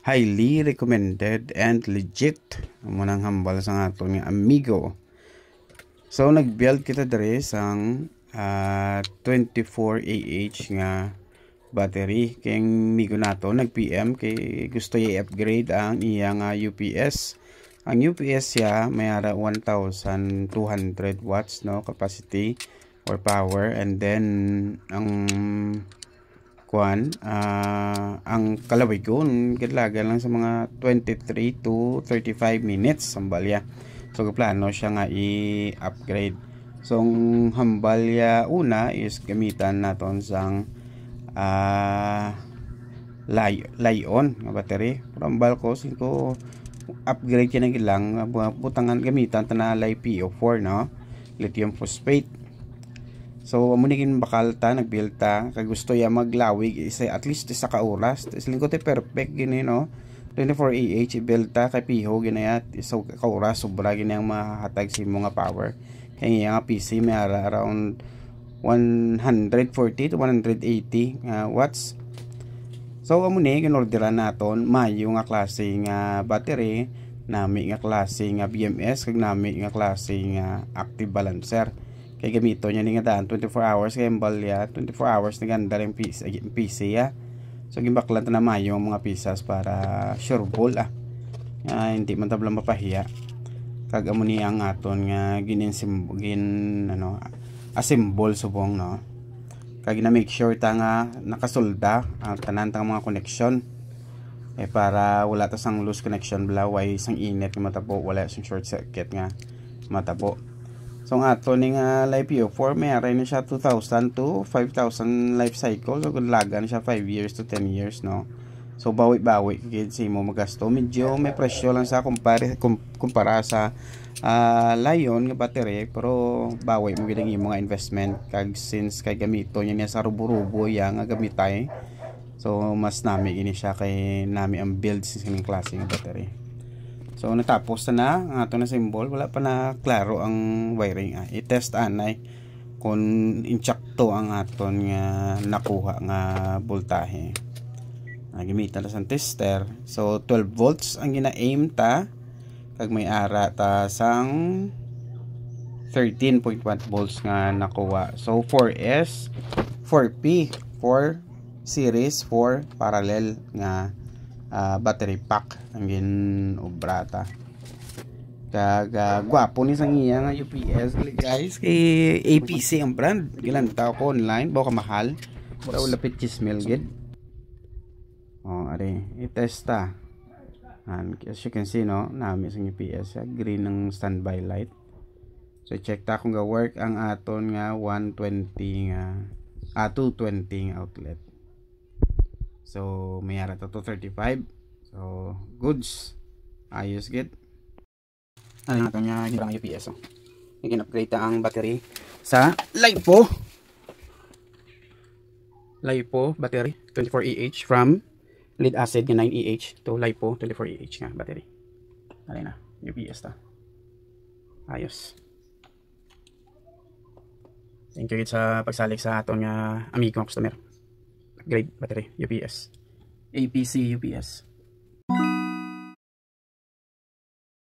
highly recommended and legit munang hambal sa aton nga amigo. So nag-build kita dere sang 24Ah nga battery kay migo nato nag-PM kay gusto i-upgrade ang iyang UPS. Ang UPS ya may ara 1200 watts no capacity or power, and then ang ang kalawigon gidlaga lang sa mga 23 to 35 minutes sambalya. So plano siya nga i-upgrade. So ang hambalya una is gamitan naton sang Lion nga battery. Rambal ko singko upgrade kina gilang butangan gamitan tanalay PO4 no, lithium phosphate. So amo nigin bakal ta nagbuild ta kay gusto ya maglawig isa at least isa ka oras. Isling ko te perfect gini no. 24Ah i-build ta kay piho ginayat isa ka oras sobra gini ang mahatag si mo nga power. Kay nga PC may around 140 to 180 watts. So amo ni ginorderan naton mayo nga klase nga battery, nami nga klase nga BMS kag nami nga klase nga active balancer. Kay gamito niya ni nga daan 24 hours kay embalya 24 hours ni ganda rin PC ya. So gimbaklan ta na mayo ang mga pisas para sure ball hindi man tablang mapahiya. Kag amo ni ang aton nga assemble subong no. Kag na make sure ta nga nakasolda ang tanan tang mga connection para wala ta sang loose connection blaway sang init nga matabo, wala sang short circuit nga matabo. So ang ato ning LiPo4 may aray na siya 2,000 to 5,000 life cycle. So gudlaga na siya 5 years to 10 years no. So bawi-bawi kagid si mo magasto, medyo may presyo lang sa kumpara sa Lion nga battery, pero bawi mo gid ang mga investment kag since kay gamito niya sa rubo-rubo yang nga gamitay. So mas nami ini siya kay nami ang build sa kining klase nga battery. So natapos na ang ato na symbol, wala pa na klaro ang wiring. I-test anay kung insakto ang aton nga nakuha nga voltahe. Gimitan na sa tester. So 12 volts ang gina-aim ta kag may ara ta sang 13.1 volts nga nakuha. So 4S, 4P, 4 series, 4 parallel nga battery pack ang ginobrata. Kag gwapo ni sang iya nga UPS guys, kay APC ang brand. Gilantaw ko online, baka mahal. Daw lapit 10,000 gid. Are i-test ta. As you can see no, nami sang UPS green ng standby light. So check ta kung ga work ang aton nga 120 nga 220 nga outlet. So mayara to 235. So goods. Ayos gid. Ano natin nga ginang UPS i-upgrade ta ang battery sa LiPo battery 24Ah from lead acid 9Ah to LiPo 24Ah nga battery. Alay na UPS ta. Ayos. Thank you sa pagsalik sa aton nga amigo customer. Upgrade battery UPS APC UPS.